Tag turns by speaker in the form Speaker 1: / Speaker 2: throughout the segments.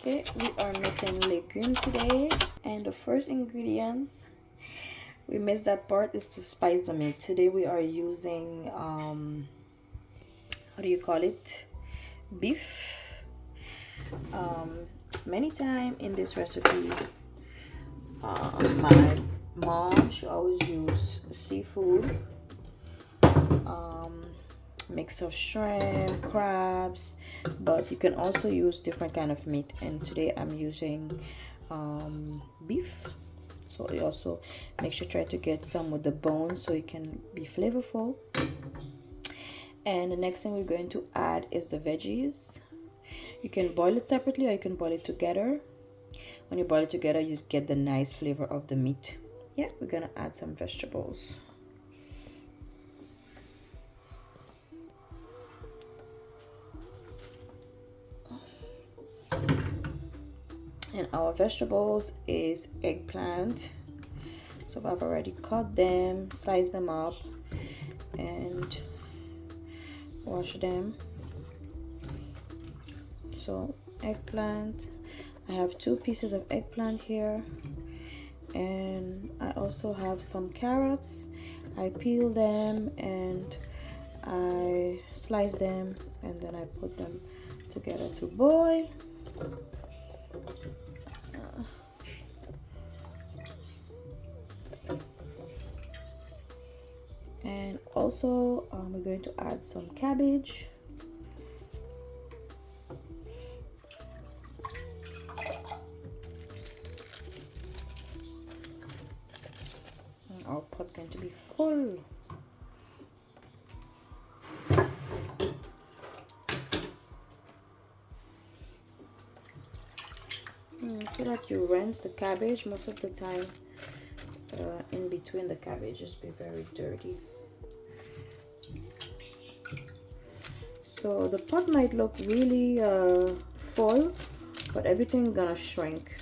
Speaker 1: Okay, we are making legume today, and the first ingredients, we missed that part, is to spice the meat. Today we are using how do you call it, beef. Many time in this recipe, my mom, she always use seafood, mix of shrimp, crabs, but you can also use different kind of meat, and today I'm using beef. So you also make sure try to get some with the bones so it can be flavorful. And the next thing we're going to add is the veggies. You can boil it separately or you can boil it together. When you boil it together, you get the nice flavor of the meat. Yeah, we're gonna add some vegetables. And our vegetables is eggplant. So I've already cut them, sliced them up, and wash them. So eggplant, I have 2 pieces of eggplant here, and I also have some carrots. I peel them and I slice them, and then I put them together to boil. And also we're going to add some cabbage. And our pot going to be full. So that you rinse the cabbage. Most of the time in between the cabbage just be very dirty. So the pot might look really full, but everything gonna shrink,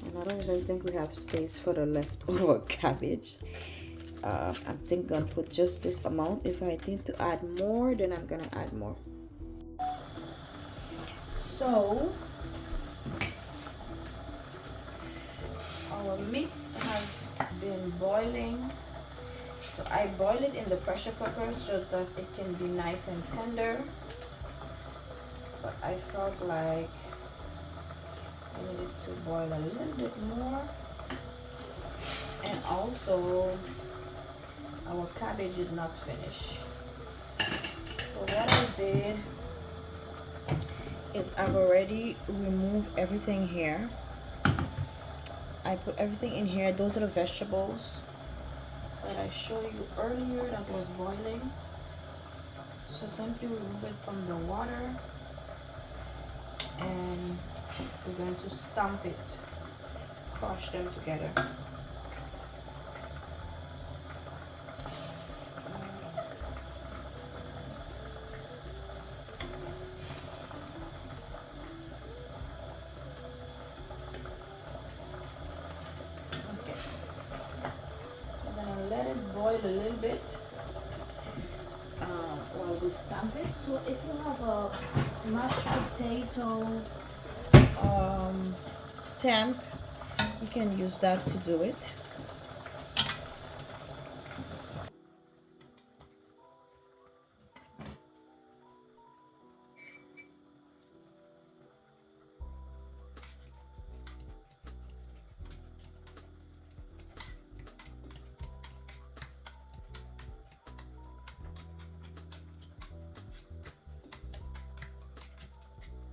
Speaker 1: and I don't even think we have space for the leftover cabbage. I'm thinking gonna put just this amount. If I need to add more, then I'm gonna add more. So our meat has been boiling. So I boil it in the pressure cooker so that it can be nice and tender. But I felt like I needed to boil a little bit more. And also, our cabbage did not finish. So what I did is I've already removed everything here. I put everything in here. Those are the vegetables that I showed you earlier that was boiling. So simply remove it from the water, and we're going to stamp it, crush them together. Okay, I'm gonna let it boil a little bit while we stamp it. So if you have a mashed potato stamp, you can use that to do it.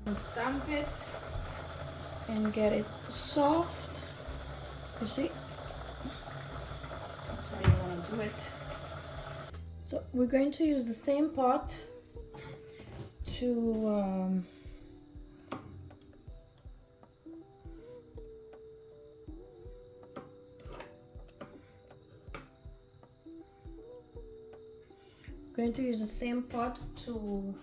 Speaker 1: And stamp it and get it soft. You see, that's how you want to do it. So we're going to use the same pot to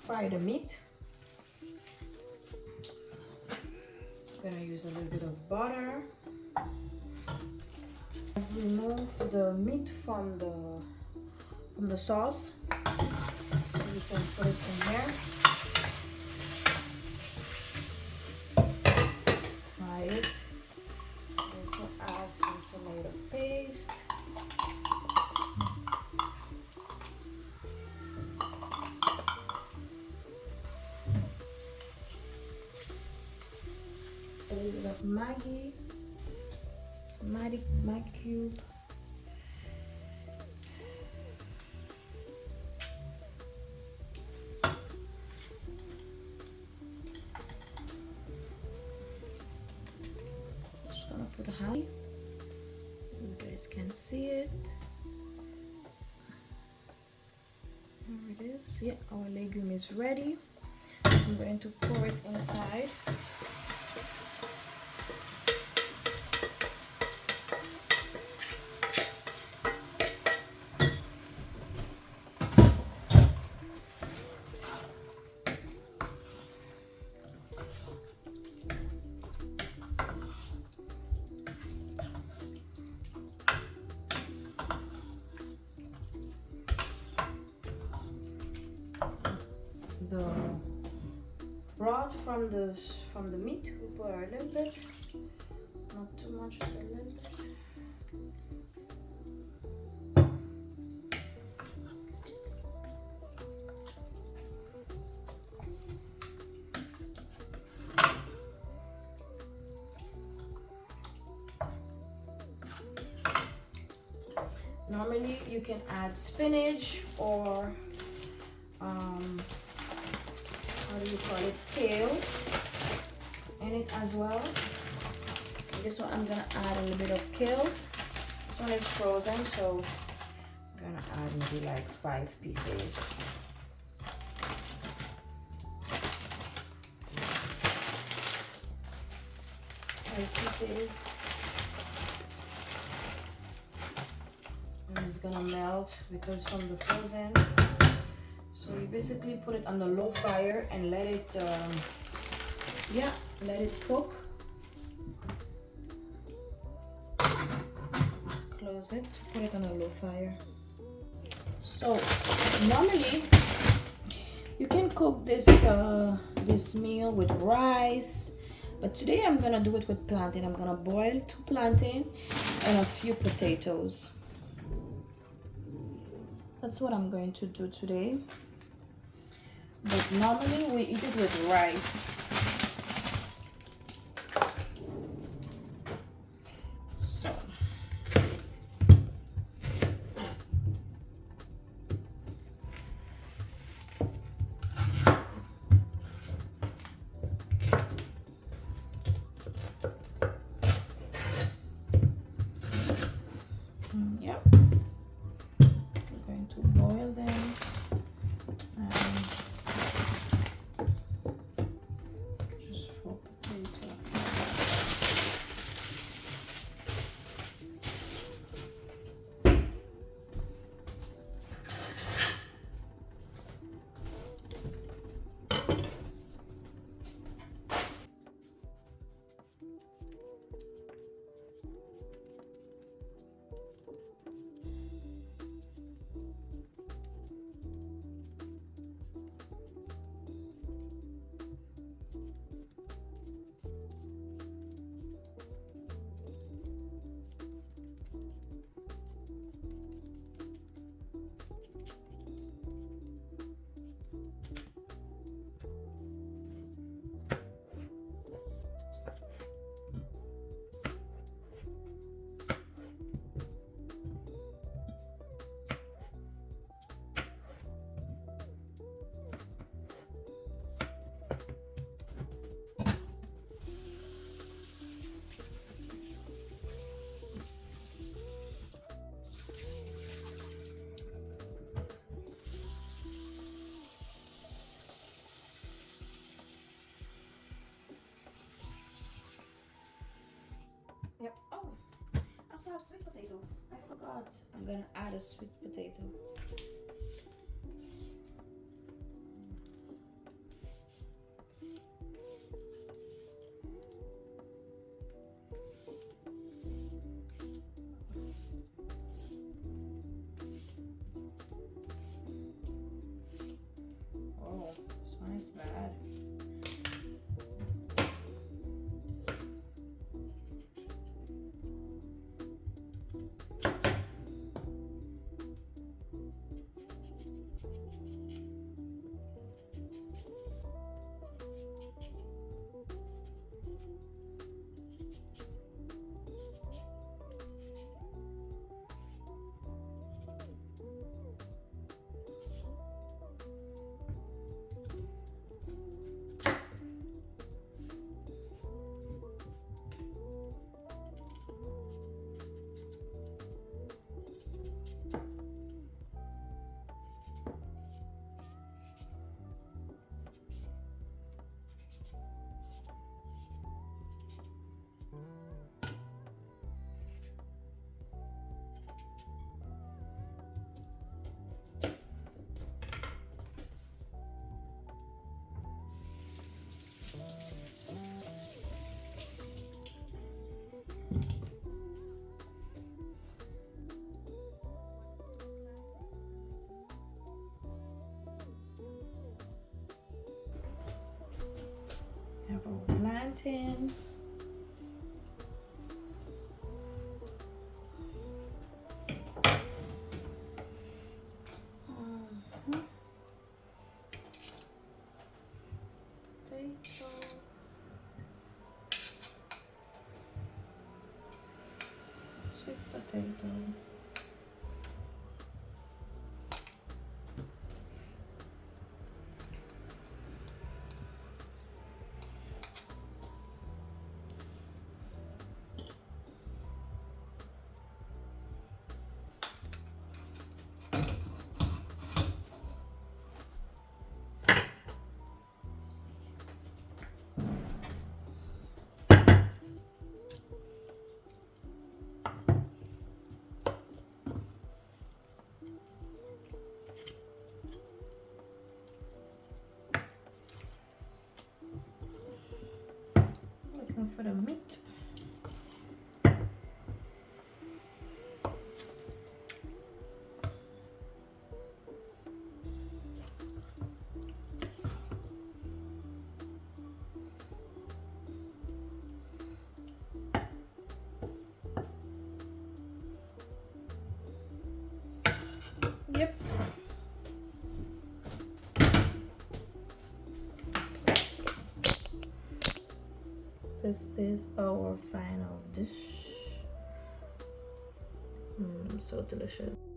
Speaker 1: fry the meat. Gonna use a little bit of butter. Remove the meat from the sauce, so you can put it in here. a little bit of Maggi cube. Just gonna put high. You guys can see it. There it is. Yeah, our legume is ready. I'm going to pour it inside. The broth from the meat, we put a little bit, not too much, just a little bit. Normally you can add spinach or how do you call it, kale in it as well. This one I'm gonna add a little bit of kale. This one is frozen, so I'm gonna add maybe like 5 pieces. 5 pieces. And it's gonna melt because from the frozen. So you basically put it on the low fire and let it, let it cook. Close it, put it on a low fire. So normally you can cook this this meal with rice, but today I'm gonna do it with plantain. I'm gonna boil 2 plantains and a few potatoes. That's what I'm going to do today. But normally we eat it with rice. So yep. We're going to boil them. Yep. Oh, I also have sweet potato. I forgot. I'm gonna add a sweet potato. Oh, this one is bad. plantain. Potato. Sweet potato. Looking for the meat. Yep. This is our final dish. So delicious.